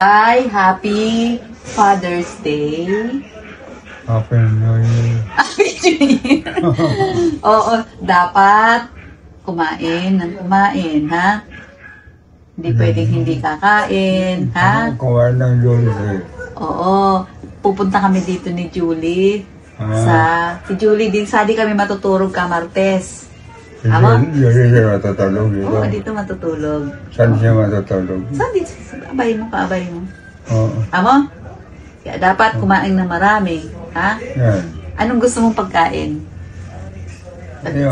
Ay, happy Father's Day. Happy New Year. Happy New Year. Oo, dapat kumain ng kumain, ha? Hindi pwedeng hindi kakain, ha? Kumain ng dulce. Oo, pupunta kami dito ni Julie. Si Julie din, sadi kami matutulog ka Martes. Ama? Julie siya matutulog dito. Oo, dito matutulog. Saan siya matutulog? Saan dito? Abay mo, kaabay mo. Oo. Amo? Kaya dapat kumain ng marami, ha? Yan. Anong gusto mong pagkain?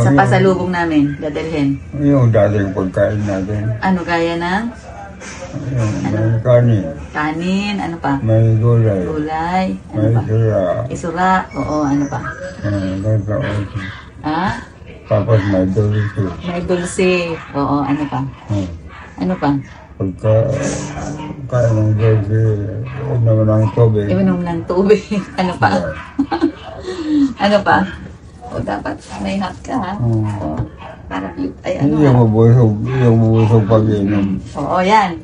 Sa pasalubong namin, dadalhin. Yung dating pagkain natin. Ano gaya ng? May kanin. Kanin, ano pa? May gulay. Gulay, ano May pa? sura. Isura, oo, ano pa? Ha? Tapos may dulce. May dulce, oo, ano pa? Ano pa? Pagka kain ng dulce, naman ng tubig. Iwanom ng tubig, ano pa? Ano pa? O, dapat may hap ka, ha? O, para, ay, ano Yung mabusog pag-inom. Oo, yan.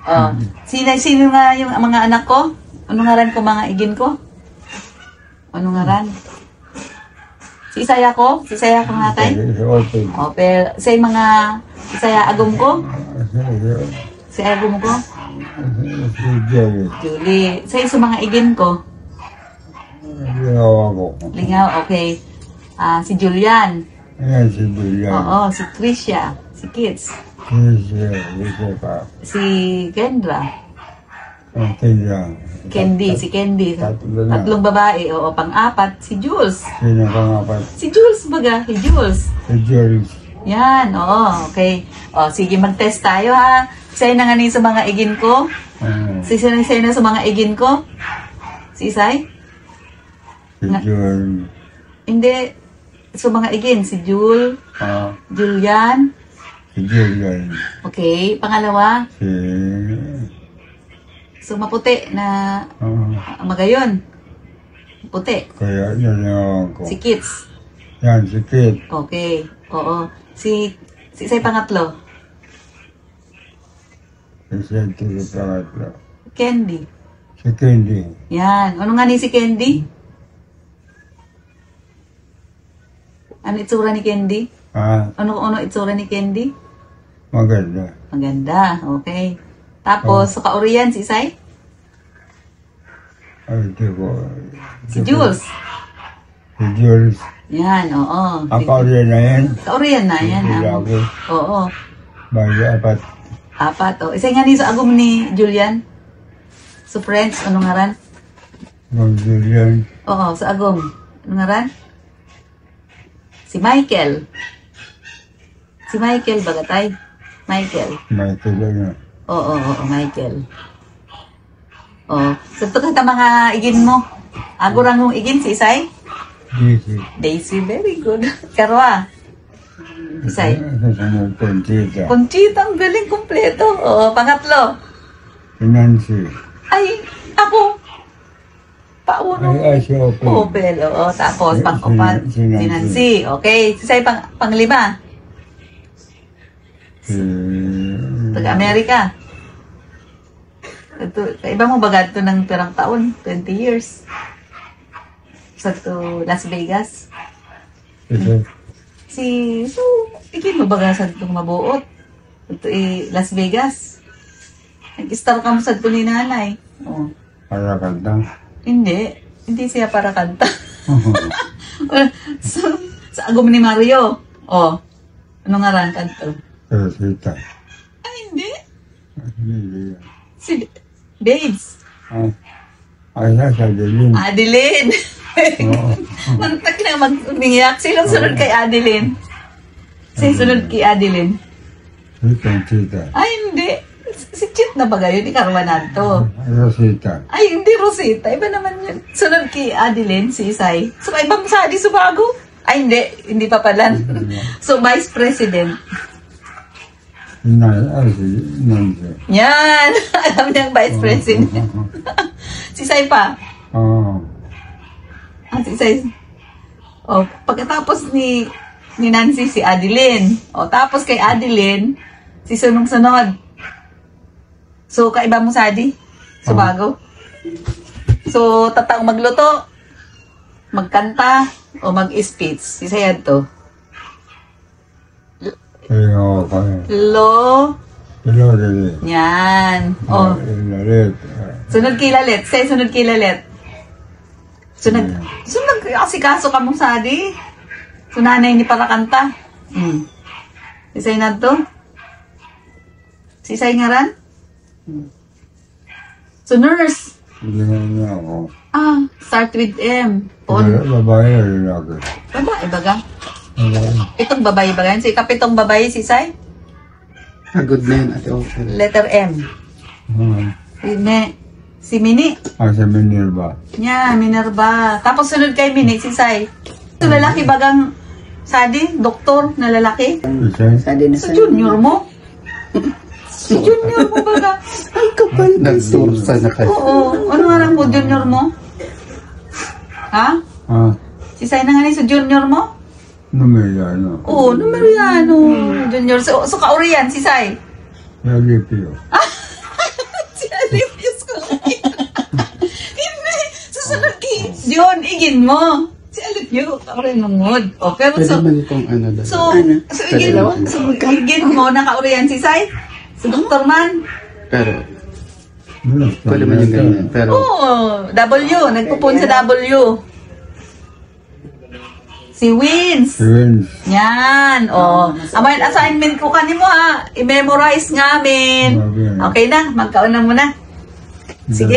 O, sino nga yung mga anak ko? Ano nga ran ko, mga igin ko? Ano nga ran? Si Isaya ko? Si Isaya ko nga tayo? O, pero sa mga Isaya agum ko? Si agum ko? Si Jerry. Julie. Sa mga igin ko? Lingaw ako. Lingaw, okay. Si Julian. Ayan si Julian. Oo, si Tricia. Si Kids. Si Kendra. Candy, si Candy. Tatlong babae. Oo, pang-apat, si Jules. Sino pang-apat? Si Jules baga, si Jules. Si Jerry. Yan, oo, okay. O, sige, mag-test tayo, ha. Isay na nga sa mga igin ko. Isay na sa mga igin ko. Si Isay? Si Jul. Hindi. So, mga igin, si Jul, Julian. Si Julian. Okay, pangalawa. Si... So, maputi na magayon. Puti. Kaya yan ako. Si Kids. Yan, si Kit. Okay, oo. Si Isay pangatlo. Si pangatlo. Candy. Si Candy. Yan. Ano nga ni si Candy? Ano itsura ni Candy? Ano itsura ni Candy? Maganda. Maganda, okay. Tapos, sa kauriyan, si Isay? Ay, di ko. Si Jules. Si Jules. Yan, oo. Ang kauriyan na yan? Kauriyan na yan. Oo. Bagi apat. Apat, o. Isay nga ni sa agum ni Julian. So, friends, ano nga ran? Mag Julian. Oo, sa agum. Ano nga ran? Si Michael. Si Michael, bagatay. Michael. Michael na. Oo, Michael. Oo. So, ito ka mga igin mo. Agurang mong igin si Isay? Daisy. Daisy, very good. Karwa. Isay. Conchita. Conchita, ang galing kompleto. Oo, pangatlo. Nancy. Ay, ako. Pauno. Ay, si Opel. Opel, oo. Tapos, pang-upat, si Nancy. Okay. Si Isay, pang-lima. Taga-Amerika. Ito, iba mo bagad to ng pirang taon, 20 years. Sa to Las Vegas. So, ikin mo baga sa itong mabuot. Ito Las Vegas. Nag-star ka mo sa ito ni nanay. Oh. Para kanta? Hindi siya para kanta. Sa agum ni Mario. Oh, ano nga ran kanto? Rosita. Ay, hindi. Hindi. Si Babes. Ay, sa Adeline. Adeline. Mantak na mag-umiyak. Sinong sunod kay Adeline? Sunod kay Adeline? Si Conchita. Ay, hindi. Si Chit na ba gayon? Ikarwanan to. Rosita. Ay, hindi Rosita. Iba naman yun. Sunod kay Adeline, si Isay. So, ibang sadi subago? Ay, hindi. Hindi pa pala. So, Vice President. Nancy. Yan! Alam niya ang Vice President. Si Isay pa? Oo. Si Isay. O, pagkatapos ni Nancy, si Adeline. O, tapos kay Adeline, si sunod-sunod. So, kaiba mo, Sadi? Subago. So, tataong magluto, magkanta, o mag-speech. Isayad to. Ayaw ko eh. Lo. Hello, Dili. Yan. O. Lalit. Sunod kilalit. Say, sunod kilalit. Sunod. Sunod. Asikaso ka mong sadi. Sunanay ni para kanta. Isay na to. Sisay nga ran. So, nurse. Hindi na niya ako. Start with M. On. Babae na lalaki. Babae baga. Babae. Itong babae baga. Si kapitong babae, sisay. Good na yun, ate okay. Letter M. Si Mini. Sa Minerva. Minerva. Tapos sunod kay Mini, sisay. So, lalaki bagang sadi, doktor na lalaki. Isay? Sa junior mo. Sa junior mo baga. Ang kapal. Nagsursa na kayo. Oo. Ano nga lang mo, junior mo? Ha? Sisay na nga ni sa junior mo? Numeriano. Oo, numeriano. Junior. So kauriyan, sisay. Nalipio. Si Alipius ko. Hindi. Susunod ki. Diyon, igin mo. Si Alipio, kauriyan mangod. O, pero Pwede so, man kung ano doon. so igin mo, nakauriyan, sisay. Si Dr. Man. Pero, pwede man yung ganyan. Pero, Oo, W. Nagpupun sa W. Si Wins. Twins. Yan. O. Amayin assignment ko kanimo ha. I-memorize nga amin. Okay na. Magkauna muna. Sige.